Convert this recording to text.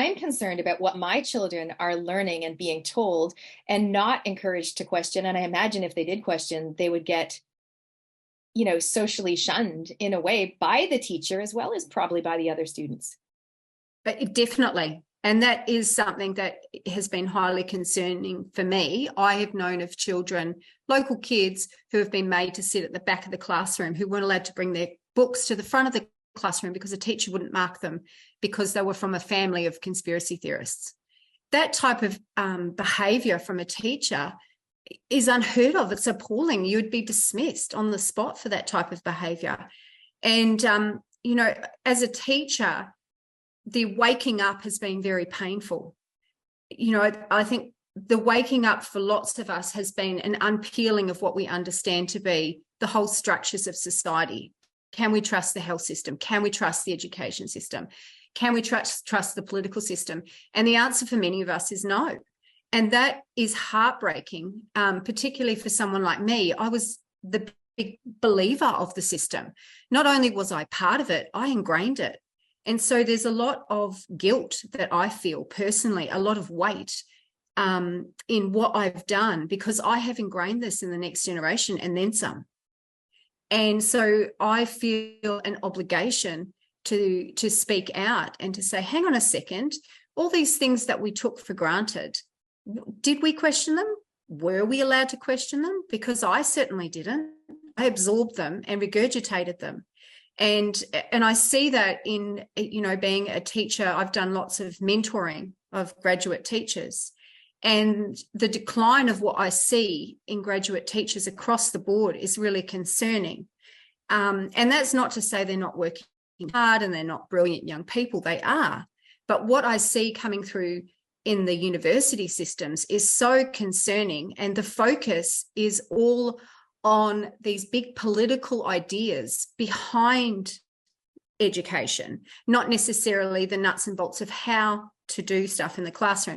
I'm concerned about what my children are learning and being told and not encouraged to question. And I imagine if they did question, they would get, socially shunned in a way by the teacher as well as probably by the other students. Definitely. And that is something that has been highly concerning for me. I have known of children, local kids, who have been made to sit at the back of the classroom, who weren't allowed to bring their books to the front of the classroom because the teacher wouldn't mark them because they were from a family of conspiracy theorists. That type of behaviour from a teacher is unheard of. It's appalling. You'd be dismissed on the spot for that type of behaviour. And, as a teacher, the waking up has been very painful. I think the waking up for lots of us has been an unpeeling of what we understand to be the whole structures of society. Can we trust the health system? Can we trust the education system? Can we trust the political system? And the answer for many of us is no. And that is heartbreaking, particularly for someone like me. I was the big believer of the system. Not only was I part of it, I ingrained it. And so there's a lot of guilt that I feel personally, a lot of weight in what I've done because I have ingrained this in the next generation and then some. And so I feel an obligation to speak out and to say, hang on a second, all these things that we took for granted, did we question them? Were we allowed to question them? Because I certainly didn't. I absorbed them and regurgitated them. And I see that in, being a teacher. I've done lots of mentoring of graduate teachers, and the decline of what I see in graduate teachers across the board is really concerning. And that's not to say they're not working hard and they're not brilliant young people. They are. But what I see coming through in the university systems is so concerning, and the focus is all on these big political ideas behind education, not necessarily the nuts and bolts of how to do stuff in the classroom.